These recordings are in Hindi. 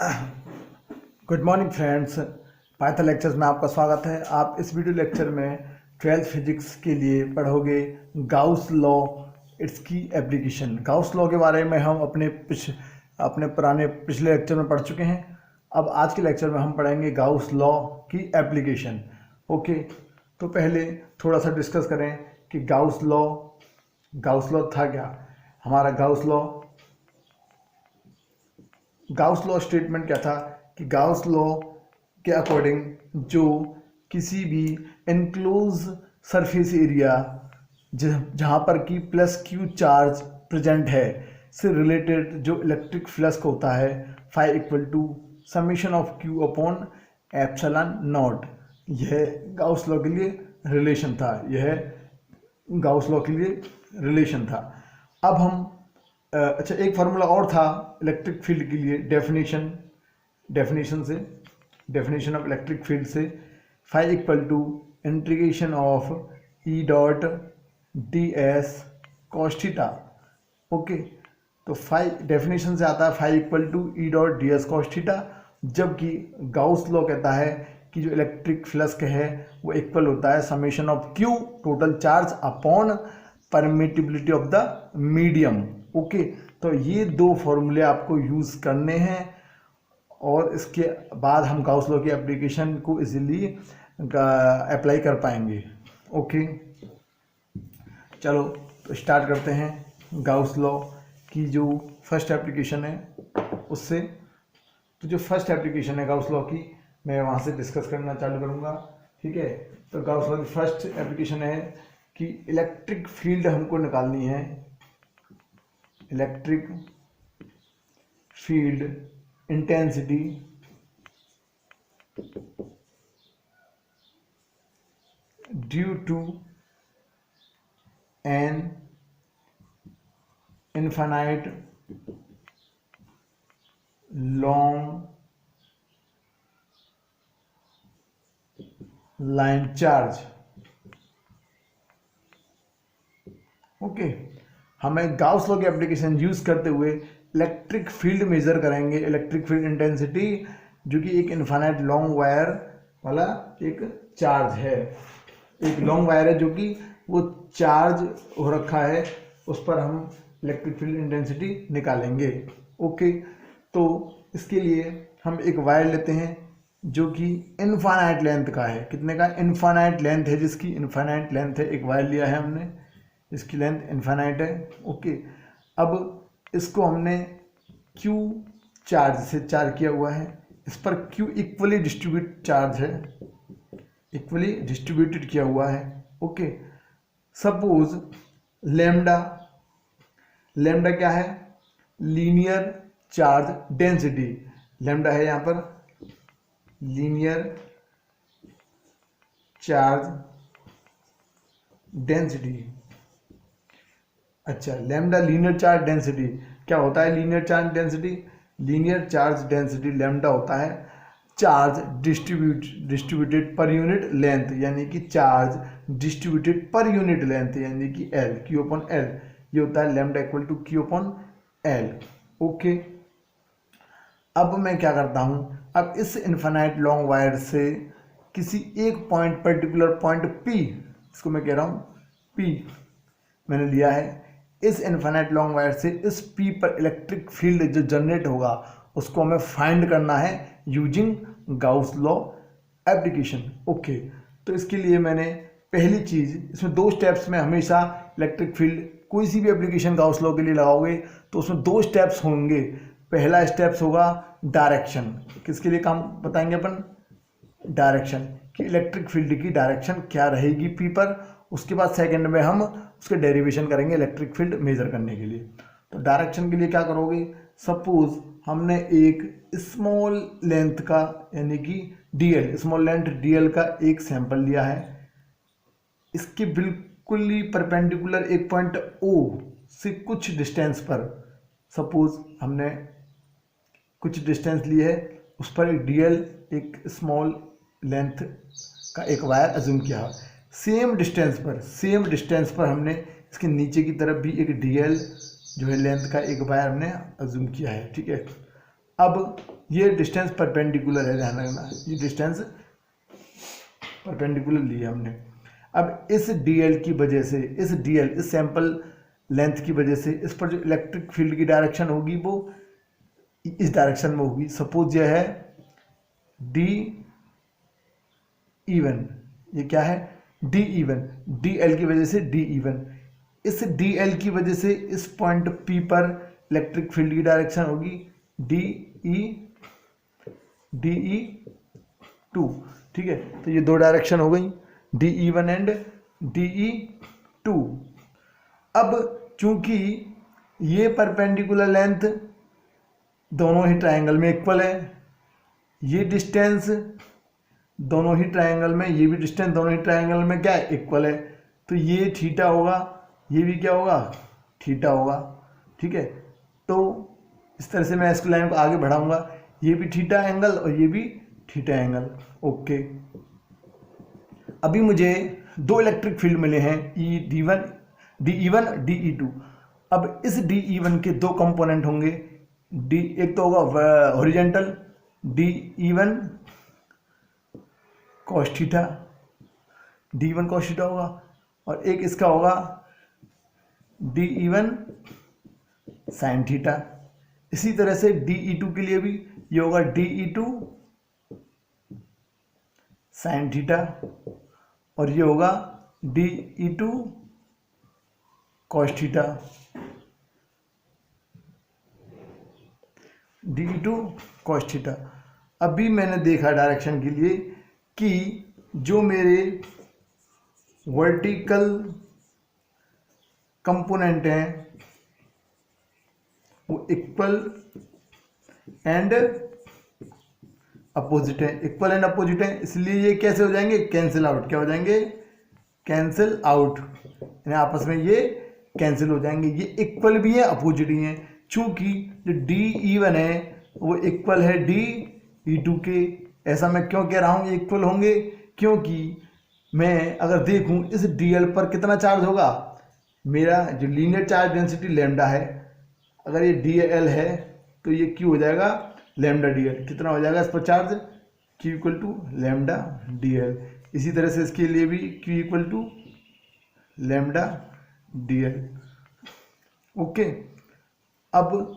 Good morning friends, Python lectures में आपका स्वागत है। आप इस वीडियो लेक्चर में 12th फिजिक्स के लिए पढ़ोगे गाउस लॉ, इसकी एप्लीकेशन। गाउस लॉ के बारे में हम अपने पुराने पिछले लेक्चर में पढ़ चुके हैं। अब आज के लेक्चर में हम पढ़ेंगे गाउस लॉ की एप्लीकेशन। ओके, तो पहले थोड़ा सा डिस्कस करें कि गाउस लॉ था क्या। हमारा गाउस लॉ स्टेटमेंट क्या था कि गाउस लॉ के अकॉर्डिंग जो किसी भी एनक्लोज सरफेस एरिया जहाँ पर कि प्लस क्यू चार्ज प्रेजेंट है से रिलेटेड जो इलेक्ट्रिक फ्लक्स होता है phi equal to summation of q upon epsilon nought. यह गाउस लॉ के लिए रिलेशन था। अब हम अच्छा, एक फार्मूला और था इलेक्ट्रिक फील्ड के लिए। डेफिनेशन ऑफ इलेक्ट्रिक फील्ड से phi equal to integration of E dot d s cos theta. Okay, तो फाई डेफिनेशन से आता है phi equal to E dot d s cos theta, जबकि गाउस लॉ कहता है कि जो इलेक्ट्रिक फ्लक्स है वो इक्वल होता है summation of Q total charge upon permittivity of the medium. Okay, तो ये दो फॉर्मूले आपको यूज़ करने हैं और इसके बाद हम गाउस लॉ की एप्लीकेशन को इजीली अप्लाई कर पाएंगे। ओके, चलो तो स्टार्ट करते हैं गाउस लॉ की जो फर्स्ट एप्लीकेशन है उससे। तो जो फर्स्ट एप्लीकेशन है गाउस लॉ की, मैं वहाँ से डिस्कस करना चालू करूँगा। ठीक है, तो गाउस लॉ की फर्स्ट एप्लीकेशन है कि इलेक्ट्रिक फील्ड हमको निकालनी है। Electric field intensity due to an infinite long line charge. Okay, हमें गाउस लॉ की एप्लीकेशन यूज करते हुए इलेक्ट्रिक फील्ड मेजर करेंगे, इलेक्ट्रिक फील्ड इंटेंसिटी, जो कि एक इनफाइनाइट लॉन्ग वायर वाला एक चार्ज है। एक लॉन्ग वायर है जो कि वो चार्ज हो रखा है, उस पर हम इलेक्ट्रिक फील्ड इंटेंसिटी निकालेंगे। ओके, तो इसके लिए हम एक वायर लेते हैं जो कि इनफाइनाइट लेंथ का है। कितने का? इनफाइनाइट लेंथ है, जिसकी इनफाइनाइट लेंथ है। एक वायर लिया है हमने, इसकी लेंथ इनफाइनाइट है। ओके, अब इसको हमने Q चार्ज से चार्ज किया हुआ है। इस पर Q इक्वली डिस्ट्रीब्यूटेड किया हुआ है। ओके, सपोज लेमडा क्या है? Linear charge density. लेमडा है यहाँ पर लीनियर चार्ज डेंसिटी। अच्छा, लेमडा लीनियर चार्ज डेंसिटी क्या होता है? लीनियर चार्ज डेंसिटी लेमडा होता है charge distributed per unit length, यानी कि charge distributed per unit length, यानी कि एल, क्यू अपॉन एल। ये होता है lambda equal to q upon L. Okay, अब मैं क्या करता हूँ, अब इस इनफाइनाइट लॉन्ग वायर से किसी एक पॉइंट, पर्टिकुलर पॉइंट P, इसको मैं कह रहा हूँ P मैंने लिया है। इस इनफाइनाइट लॉन्ग वायर से इस P पर इलेक्ट्रिक फील्ड जो जनरेट होगा उसको हमें फाइंड करना है using Gauss law application. Okay, तो इसके लिए मैंने पहली चीज़, इसमें दो स्टेप्स में हमेशा इलेक्ट्रिक फील्ड, कोई सी भी एप्लीकेशन गाउस लॉ के लिए लगाओगे तो उसमें दो स्टेप्स होंगे। पहला स्टेप्स होगा डायरेक्शन। किसके लिए काम बताएंगे अपन? डायरेक्शन, कि इलेक्ट्रिक फील्ड की डायरेक्शन क्या रहेगी P पर। उसके बाद सेकंड में हम उसके डेरिवेशन करेंगे इलेक्ट्रिक फील्ड मेजर करने के लिए। तो डायरेक्शन के लिए क्या करोगे? सपोज हमने एक स्मॉल लेंथ का, यानी कि DL, स्मॉल लेंथ DL का एक सैंपल लिया है। इसके बिल्कुल ही परपेंडिकुलर एक पॉइंट O से कुछ डिस्टेंस पर, सपोज हमने कुछ डिस्टेंस ली है, उस पर एक DL, एक स्मॉल लेंथ का एक वायर अज्यूम किया। सेम डिस्टेंस पर हमने इसके नीचे की तरफ भी एक DL जो है लेंथ का एक वायर हमने अज्यूम किया है। ठीक है, अब ये डिस्टेंस परपेंडिकुलर है, ध्यान रखना, ये डिस्टेंस परपेंडिकुलर लिया हमने। अब इस dl की वजह से, इस dl इस सैंपल लेंथ की वजह से इस पर जो इलेक्ट्रिक फील्ड की डायरेक्शन होगी वो इस डायरेक्शन में होगी। सपोज यह है डी इवन, ये क्या है डी इवन, dl की वजह से डी इवन, इस dl की वजह से इस पॉइंट P पर इलेक्ट्रिक फील्ड की डायरेक्शन होगी DE2, ठीक है। तो ये दो डायरेक्शन हो गई DE1 एंड DE2। अब चूंकि ये परपेंडिकुलर लेंथ दोनों ही ट्रायंगल में इक्वल है, ये डिस्टेंस दोनों ही ट्रायंगल में, ये भी डिस्टेंस दोनों ही ट्रायंगल में क्या है इक्वल है, तो ये थीटा होगा, ये भी क्या होगा थीटा होगा, ठीक है। तो इस तरह से मैं इसको लाइन को आगे बढ़ाऊंगा, ये भी थीटा एंगल और ये भी थीटा एंगल, ओके। अभी मुझे दो इलेक्ट्रिक फील्ड मिले हैं DE1 DE2। अब इस DE1 के दो कंपोनेंट होंगे, एक तो होगा horizontal DE1 cos theta, D1 cos theta होगा, और एक इसका होगा DE1 sin थीटा। इसी तरह से DE2 के लिए भी ये होगा DE2 sin थीटा, और ये होगा DE2 cos theta, DE2 cos theta. अभी मैंने देखा डायरेक्शन के लिए कि जो मेरे वर्टिकल कंपोनेंट हैं वो इक्वल एंड अपोजिट है, इक्वल एंड अपोजिट है, इसलिए ये कैसे हो जाएंगे कैंसिल आउट, क्या हो जाएंगे कैंसिल आउट, यानी आपस में ये कैंसिल हो जाएंगे। ये इक्वल भी है अपोजिट भी है, चूंकि जो DE1 है वो इक्वल है DE2 के। ऐसा मैं क्यों कह रहा हूँ ये इक्वल होंगे, क्योंकि मैं अगर देखूँ इस DL पर कितना चार्ज होगा, मेरा जो लीनियर चार्ज डेंसिटी लैम्डा है, अगर ये DL है तो ये Q हो जाएगा लैम्डा DL, कितना हो जाएगा इस पर charge Q equal to lambda DL। इसी तरह से इसके लिए भी Q equal to lambda DL, okay. अब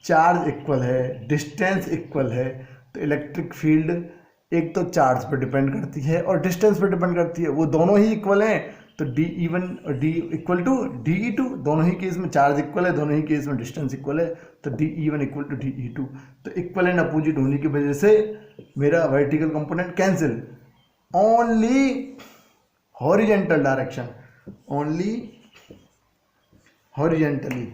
चार्ज इक्वल है, डिस्टेंस इक्वल है, तो इलेक्ट्रिक फील्ड एक तो चार्ज पर डिपेंड करती है और डिस्टेंस पर डिपेंड करती है, वो दोनों ही इक्वल हैं। तो DE1 और D इक्वल टू DE2, दोनों ही केस में चार्ज इक्वल है, दोनों ही केस में डिस्टेंस इक्वल है, तो DE1 इक्वल टू DE2। तो इक्वल एंड अपोजिट होने की वजह से मेरा vertical component cancel, only horizontal direction, only horizontally,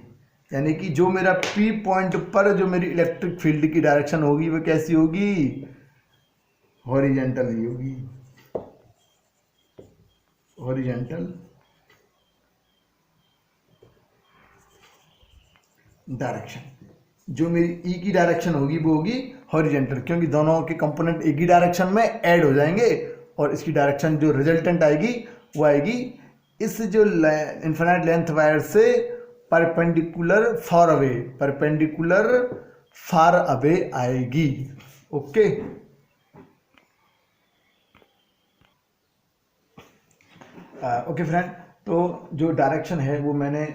यानी कि जो मेरा P पॉइंट पर जो मेरी इलेक्ट्रिक फील्ड की डायरेक्शन होगी वो कैसी होगी हॉरिजेंटल ही होगी, हॉरिजेंटल डायरेक्शन। जो मेरी E की डायरेक्शन होगी वो होगी हॉरिजेंटल, क्योंकि दोनों के कंपोनेंट एक ही डायरेक्शन में ऐड हो जाएंगे और इसकी डायरेक्शन जो रिजल्टेंट आएगी वो आएगी इस जो इनफिनिट लेंथ वायर से perpendicular far away, perpendicular far away आएगी, ओके। ओके फ्रेंड, तो जो डायरेक्शन है वो मैंने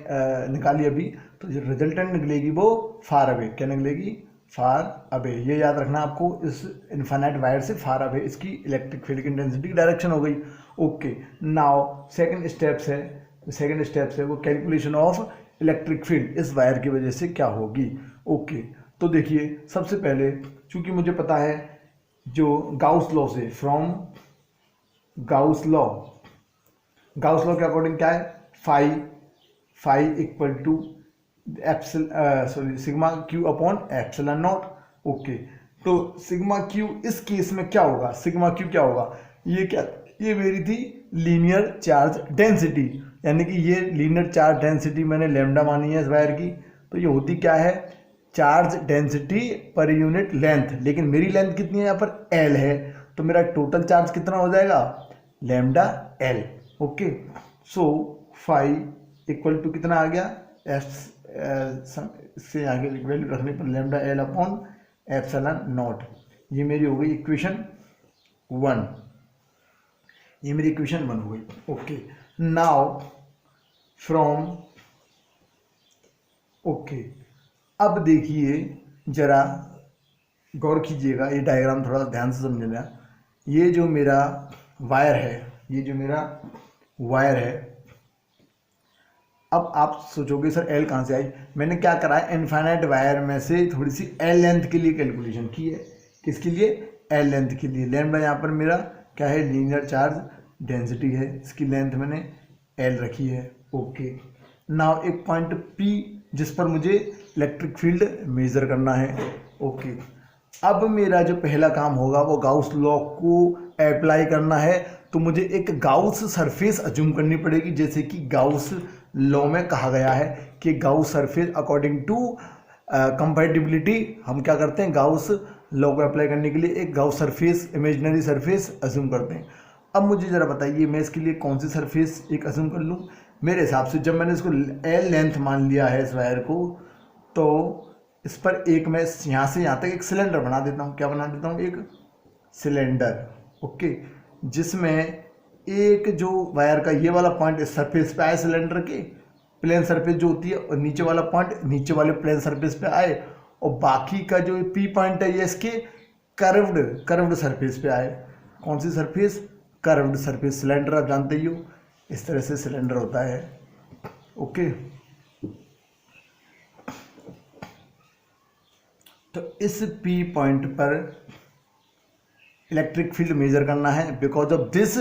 निकाली अभी, तो जो रिजल्टेंट निकलेगी वो फार अवे, क्या निकलेगी फार अवे, ये याद रखना आपको, इस इनफिनिट वायर से फार अवे इसकी इलेक्ट्रिक फील्ड की इंटेंसिटी की डायरेक्शन हो गई, ओके। नाउ सेकंड स्टेप्स है, सेकंड स्टेप्स है वो कैलकुलेशन ऑफ इलेक्ट्रिक फील्ड इस वायर की वजह से क्या होगी, ओके। तो देखिए सबसे पहले चूंकि मुझे पता है जो गाउस लॉ से, from Gauss law, Gauss law के अकॉर्डिंग क्या है phi equal to sigma q upon epsilon nought, okay. तो सिग्मा क्यू इस केस में क्या होगा, सिग्मा क्यू क्या होगा, ये क्या, ये मेरी थी लीनियर चार्ज डेंसिटी, यानी कि ये लीनियर चार्ज डेंसिटी मैंने लैम्डा मानी है इस वायर की, तो ये होती क्या है चार्ज डेंसिटी पर यूनिट लेंथ, लेकिन मेरी लेंथ कितनी है यहाँ पर L है, तो मेरा टोटल चार्ज कितना हो जाएगा lambda L, okay. So phi equal to कितना आ गया एफ से आगे वैल्यू रखने पर lambda L upon epsilon nought. ये मेरी हो गई इक्वेशन 1, ये मेरी इक्वेशन 1 हो गई। ओके, नाउ फ्रॉम, ओके, अब देखिए जरा गौर कीजिएगा, ये डायग्राम थोड़ा ध्यान से समझना। ये जो मेरा वायर है, ये जो मेरा वायर है, अब आप सोचोगे सर एल कहाँ से आई। मैंने क्या करा है, इनफाइनाइट वायर में से थोड़ी सी एल लेंथ के लिए कैलकुलेशन की है। किसके लिए? एल लेंथ के लिए। लैम्डा यहाँ पर मेरा क्या है, लीनियर चार्ज डेंसिटी है, इसकी लेंथ मैंने एल रखी है। ओके, नाउ एक पॉइंट पी जिस पर मुझे इलेक्ट्रिक फील्ड मेजर करना है। ओके, अब मेरा जो पहला काम होगा वो गाउस लॉ को अप्लाई करना है। तो मुझे एक गाउस सरफेस अज्यूम करनी पड़ेगी, जैसे कि गाउस लॉ में कहा गया है कि Gauss surface according to compatibility हम क्या करते हैं, गाउस लॉ को अप्लाई करने के लिए एक Gauss surface, imaginary surface assume करते हैं। अब मुझे ज़रा बताइए मैं इसके लिए कौन सी सरफेस एक अज्यूम कर लूँ। मेरे हिसाब से जब मैंने इसको एल लेंथ मान लिया है इस वायर को, तो इस पर एक मैं यहाँ से यहाँ तक एक सिलेंडर बना देता हूँ। क्या बना देता हूँ? एक सिलेंडर। ओके, जिसमें एक जो वायर का ये वाला पॉइंट इस सरफेस पे आए, सिलेंडर के प्लेन सरफेस जो होती है, और नीचे वाला पॉइंट नीचे वाले प्लेन सरफेस पे आए, और बाकी का जो पी पॉइंट है ये इसके कर्व्ड सरफेस पे आए। कौन सी सरफेस? Curved surface. सिलेंडर आप जानते ही हो, इस तरह से सिलेंडर होता है। ओके, तो इस पी पॉइंट पर इलेक्ट्रिक फील्ड मेजर करना है बिकॉज ऑफ दिस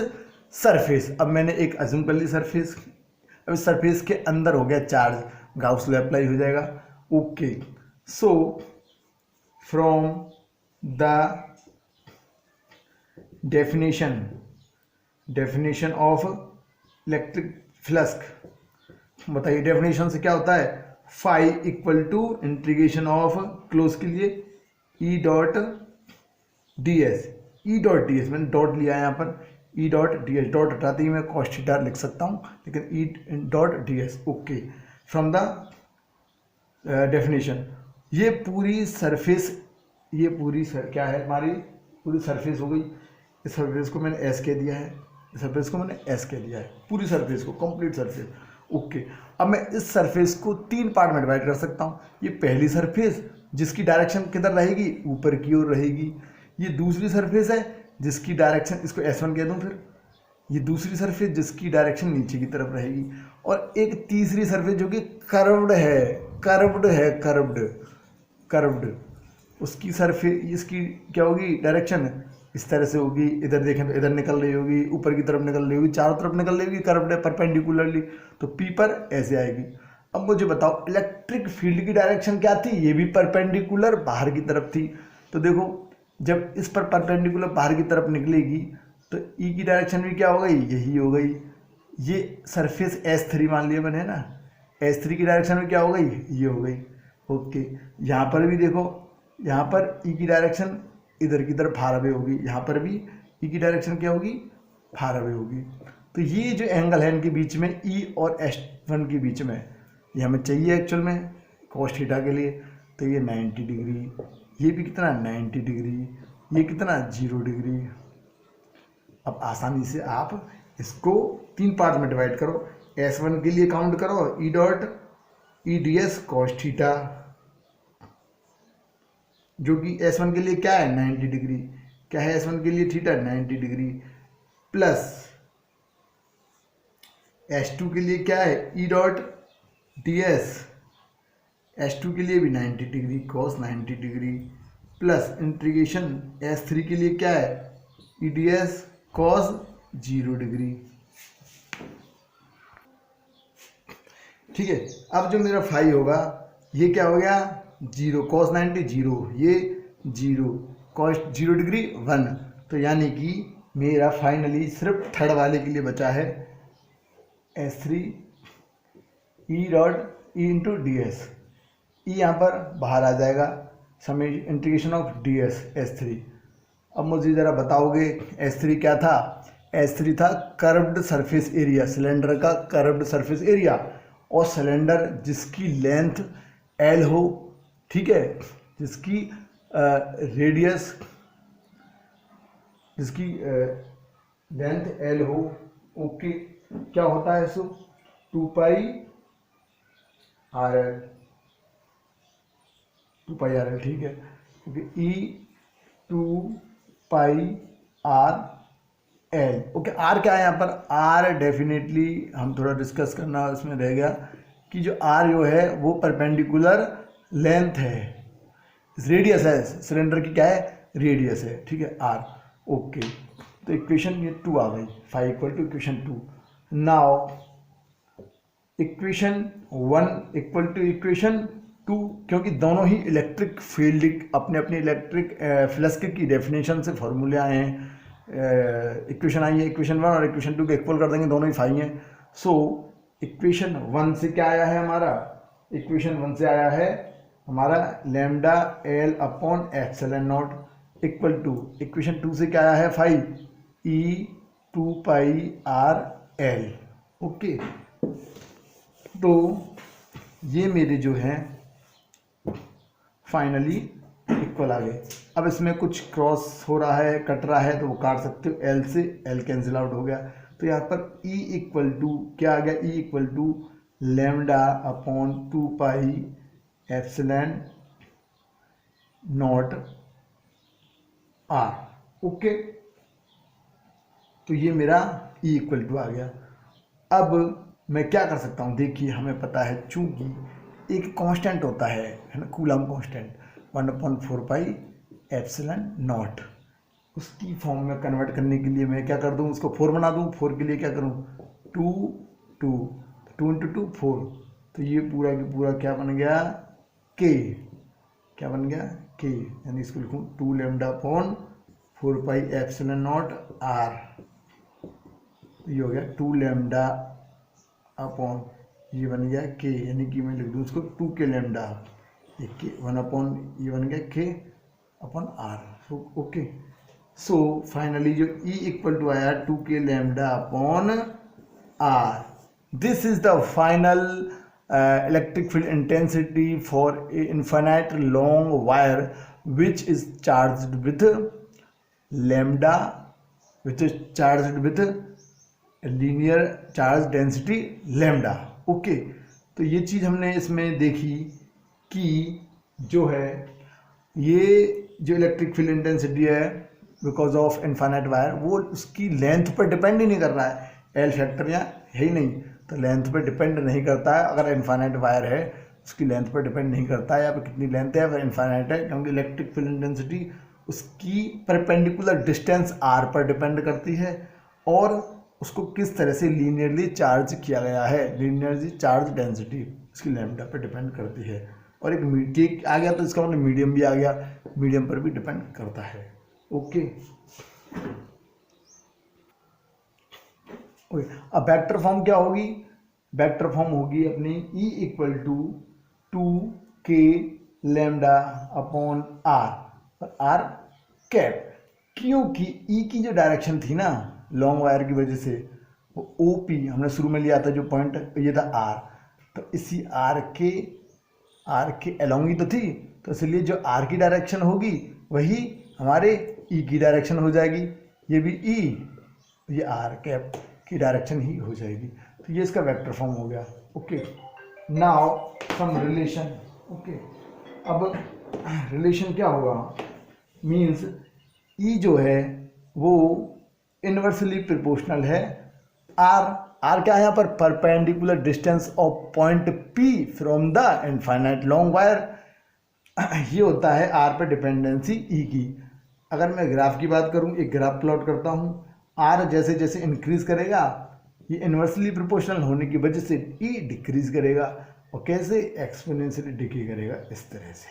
सरफेस। अब मैंने एक अज्यूम कर ली सरफेस, अब इस सरफेस के अंदर हो गया चार्ज, गाउस लॉ अप्लाई हो जाएगा। Okay, so from the definition of electric flux, बताइए डेफिनेशन से क्या होता है। Phi equal to integration of, close के लिए E dot d S, E dot d s मैंने डॉट लिया है यहाँ पर, E dot d s, dot हटाते ही मैं कॉस थीटा लिख सकता हूँ, लेकिन E dot d s. Okay, from the definition, ये पूरी सरफेस, ये पूरी क्या है, हमारी पूरी सरफेस हो गई। इस सरफेस को मैंने एस कह दिया है, इस सरफेस को मैंने एस कह दिया है, पूरी सरफेस को, कंप्लीट सरफेस। ओके, अब मैं इस सरफेस को 3 पार्ट में डिवाइड कर सकता हूँ। ये पहली सरफेस जिसकी डायरेक्शन किधर रहेगी, ऊपर की ओर रहेगी। ये दूसरी सरफेस है जिसकी डायरेक्शन, इसको S1 कह दूँ फिर, ये दूसरी सरफेस जिसकी डायरेक्शन नीचे की तरफ रहेगी। और एक तीसरी सरफेस जो कि कर्व्ड, उसकी सरफेस, इसकी क्या होगी डायरेक्शन, इस तरह से होगी। इधर देखें तो इधर निकल रही होगी, ऊपर की तरफ निकल रही होगी, चारों तरफ निकल रही होगी, कर्व्ड है परपेंडिकुलरली, तो पी पर ऐसे आएगी। अब मुझे बताओ इलेक्ट्रिक फील्ड की डायरेक्शन क्या थी, ये भी परपेंडिकुलर बाहर की तरफ थी। तो देखो जब इस पर परपेंडिकुलर बाहर की तरफ निकलेगी तो ई की डायरेक्शन भी क्या हो गई, यही हो गई। ये सरफेस S3 मान लिया मैंने ना, S3 की डायरेक्शन में क्या हो गई, ये हो गई। ओके, यहाँ पर भी देखो, यहाँ पर ई की डायरेक्शन इधर की तरफ फार अवे होगी, यहाँ पर भी ई की डायरेक्शन क्या होगी, फार अवे होगी। तो ये जो एंगल है इनके बीच में, ई और S1 के बीच में, ये हमें चाहिए एक्चुअल में cos थीटा के लिए, तो ये 90 डिग्री, ये भी कितना 90 डिग्री, ये कितना 0 डिग्री। अब आसानी से आप इसको 3 पार्ट में डिवाइड करो, S1 के लिए काउंट करो ई dot E D s cos theta, जो कि S1 के लिए क्या है 90 डिग्री, क्या है S1 के लिए थीटा 90 डिग्री, प्लस S2 के लिए क्या है ई डॉट डी एस, S2 के लिए भी 90 degree cos 90 degree, plus integration S3 के लिए क्या है E D s cos 0 degree. ठीक है, अब जो मेरा फाई होगा ये क्या हो गया 0, कॉस 90 0, ये 0, कॉस 0 डिग्री 1। तो यानी कि मेरा फाइनली सिर्फ थर्ड वाले के लिए बचा है S3 E dot E into D S, E यहाँ पर बाहर आ जाएगा, समय integration of D S S3। अब मुझे ज़रा बताओगे S3 क्या था, S3 था कर्व्ड सरफेस एरिया, सिलेंडर का कर्व्ड सरफेस एरिया, और सिलेंडर जिसकी लेंथ L हो, ठीक है, जिसकी रेडियस जिसकी लेंथ एल हो, ओके, क्या होता है so 2 pi r l, 2 pi r l, ठीक है, okay, E 2 pi r l, okay. R क्या है यहाँ पर? आर डेफिनेटली हम थोड़ा डिस्कस करना इसमें रह गया कि जो आर जो है वो परपेंडिकुलर लेंथ है, रेडियस है, सिलेंडर की क्या है? रेडियस है, ठीक है, आर, ओके। तो इक्वेशन ये 2 आ गई, 5 equal to equation 2। Now equation 1 equal to equation 2, क्योंकि दोनों ही इलेक्ट्रिक फील्ड अपने अपने इलेक्ट्रिक फ्लक्स की डेफिनेशन से फॉर्मूले आए हैं, इक्वेशन आई है, इक्वेशन 1 और इक्वेशन 2 को इक्वल कर देंगे, दोनों ही 5 हैं। सो इक्वेशन 1 से क्या आया है हमारा? इक्वेशन 1 से आया है हमारा lambda L upon epsilon nought equal to, equation 2 से क्या आया है? 5 E 2 pi r l, okay. तो ये मेरे जो है फाइनली इक्वल आ गए। अब इसमें कुछ क्रॉस हो रहा है, कट रहा है, तो वो काट सकते हो, एल से एल कैंसिल आउट हो गया। तो यहाँ पर ई इक्वल टू क्या आ गया? E equal to lambda upon 2 pi epsilon nought r, okay. तो ये मेरा ई इक्वल टू आ गया। अब मैं क्या कर सकता हूँ? देखिए, हमें पता है चूंकि एक कांस्टेंट होता है ना, coulomb constant, 1/4 pi epsilon not, उसकी फॉर्म में कन्वर्ट करने के लिए मैं क्या कर दूँ? उसको 4 बना दूँ। 4 के लिए क्या करूँ? 2 × 2 4, तो ये पूरा की पूरा क्या बन गया? के, क्या बन गया? के, यानी इसको लिखूँ 2 lambda upon 4 pi epsilon nought r, ये हो गया 2 लैम्डा अपॉन, ये बन गया के, यानी कि मैं लिख दूँ इसको 2 के लैम्डा, ये के 1 अपॉन, ये बन गया k upon r, okay. So finally जो ई इक्वल टू आया 2 k lambda upon r, this is the final electric field intensity for a infinite long wire which is charged with lambda, which is charged with linear charge density lambda, okay। तो ये चीज़ हमने इसमें देखी कि जो है ये जो इलेक्ट्रिक फील्ड इंटेंसिटी है बिकॉज ऑफ इनफाइनाइट वायर, वो उसकी लेंथ पर डिपेंड ही नहीं कर रहा है, एल फैक्टर यहाँ है ही नहीं, तो लेंथ पे डिपेंड नहीं करता है। अगर इनफाइनाइट वायर है उसकी लेंथ पे डिपेंड नहीं करता है, या फिर कितनी लेंथ है अगर इनफाइनाइट है, क्योंकि इलेक्ट्रिक फील्ड इंटेंसिटी उसकी परपेंडिकुलर डिस्टेंस आर पर डिपेंड करती है और उसको किस तरह से लीनियरली चार्ज किया गया है, लीनियरली चार्ज डेंसिटी उसकी लैम्डा पर डिपेंड करती है। और एक के आ गया तो इसका मतलब मीडियम भी आ गया, मीडियम पर भी डिपेंड करता है, ओके। अब वेक्टर फॉर्म क्या होगी? वेक्टर फॉर्म होगी अपनी ई equal to 2 k lambda upon are, और आर कैप, क्योंकि ई की जो डायरेक्शन थी ना लॉन्ग वायर की वजह से, वो ओ पी हमने शुरू में लिया था, जो पॉइंट ये था आर, तो इसी आर के अलोंग ही तो थी, तो इसलिए जो आर की डायरेक्शन होगी वही हमारे ई की डायरेक्शन हो जाएगी, ये भी ई, ये आर कैप की डायरेक्शन ही हो जाएगी। तो ये इसका वेक्टर फॉर्म हो गया, okay. Now some relation, okay. अब रिलेशन क्या होगा? मीन्स ई जो है वो इन्वर्सली प्रोपोर्शनल है आर क्या है यहाँ पर? Perpendicular distance of point P from the infinite long wire, ये होता है आर पे डिपेंडेंसी ई की। अगर मैं ग्राफ की बात करूँ, एक ग्राफ प्लॉट करता हूँ, आर जैसे जैसे इंक्रीज करेगा, ये इन्वर्सली प्रोपोर्शनल होने की वजह से ई डिक्रीज करेगा, और कैसे? एक्सपोनेंशियली डिके करेगा, इस तरह से,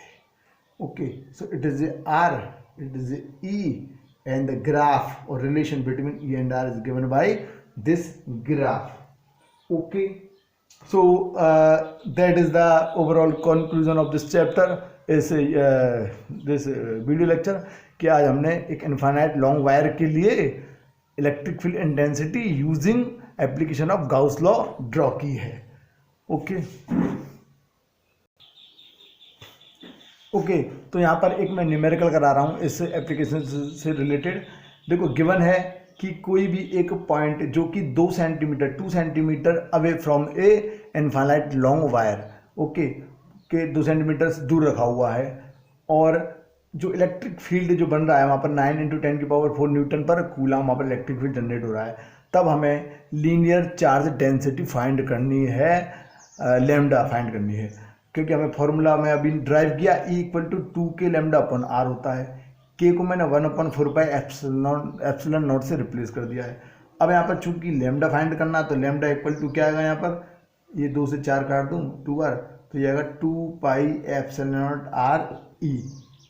okay. So it is a R, it is a E, and the graph और relation between E and R is given by this graph, okay. So that is the overall conclusion of this chapter, इस this वीडियो लेक्चर, कि आज हमने एक इनफाइनाइट लॉन्ग वायर के लिए electric field intensity using application of Gauss law draw की है, ओके। ओके, तो यहाँ पर एक मैं न्यूमेरिकल करा रहा हूँ इस एप्लीकेशन से रिलेटेड। देखो गिवन है कि कोई भी एक पॉइंट जो कि 2 centimetre away from A infinite long wire, okay, के 2 सेंटीमीटर से दूर रखा हुआ है, और जो इलेक्ट्रिक फील्ड जो बन रहा है वहाँ पर 9 × 10⁴ न्यूटन पर कूलम वहाँ पर इलेक्ट्रिक फील्ड जनरेट हो रहा है, तब हमें लीनियर चार्ज डेंसिटी फाइंड करनी है, लैम्डा फाइंड करनी है, क्योंकि हमें फॉर्मूला में अभी ड्राइव किया E = 2k λ/r होता है। k को मैंने 1/4 एप्सिलॉन नॉट से रिप्लेस कर दिया है। अब यहाँ पर चूंकि लैम्डा फाइंड करना है तो लैम्डा = क्या आएगा, यहाँ पर ये 2 से 4 काट दूँ 2 बार, तो ये आएगा 2 pi epsilon naught r e।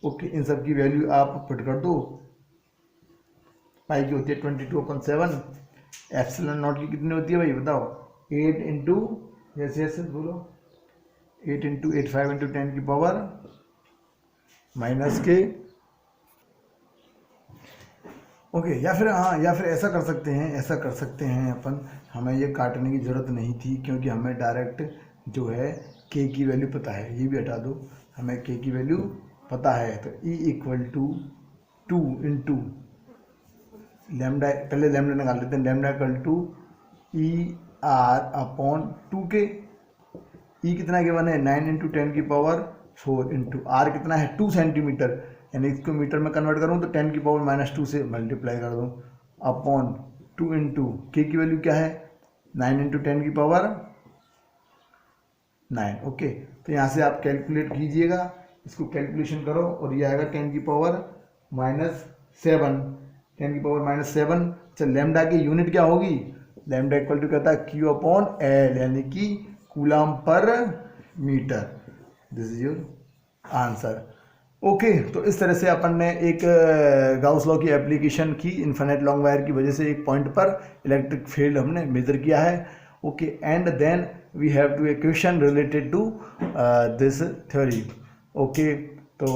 Okay, इन सब की वैल्यू आप पुट कर दो। पाई की होती है 22/7, एप्सिलॉन नॉट की कितनी होती है भाई बताओ, 8 इंटू जैसे बोलो 8 × 85 × 10⁻⁻k। ओके, या फिर ऐसा कर सकते हैं अपन, हमें ये काटने की ज़रूरत नहीं थी क्योंकि हमें डायरेक्ट जो है k की वैल्यू पता है, ये भी हटा दो, हमें k की वैल्यू पता है। तो E = 2 इंटू लैम्डा, पहले लैम्डा निकाल लेते हैं, लैम्डा = ER/2k। E कितना गिवन है, 9 × 10⁻⁴ इंटू R कितना है 2 सेंटीमीटर, यानी इसको मीटर में कन्वर्ट करूँ तो 10⁻⁻2 से मल्टीप्लाई कर दूँ अपॉन 2 इंटू k की वैल्यू क्या है 9 × 10⁻9। ओके, तो यहाँ से आप कैलकुलेट कीजिएगा, इसको कैलकुलेशन करो और ये आएगा 10⁻⁻7। 10⁻�7। अच्छा, लैम्डा की यूनिट क्या होगी, लैम्डा = कहता है Q/L, यानी कि कूलम पर metre. This is your answer. Okay, तो इस तरह से अपन ने एक गाउस लॉ की एप्लीकेशन की, इन्फिनिट लॉन्ग वायर की वजह से एक पॉइंट पर इलेक्ट्रिक फील्ड हमने मेजर किया है। Okay, and then we have to a question related to this theory. Okay, तो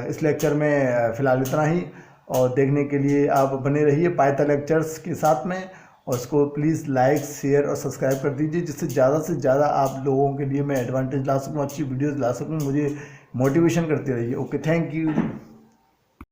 इस लेक्चर में फ़िलहाल इतना ही, और देखने के लिए आप बने रहिए पाइथन लेक्चर्स के साथ में, और उसको प्लीज़ लाइक, शेयर और सब्सक्राइब कर दीजिए, जिससे ज़्यादा से ज़्यादा आप लोगों के लिए मैं एडवांटेज ला सकूँ, अच्छी वीडियोज़ ला सकूँ, मुझे मोटिवेशन करते रहिए। Okay, thank you.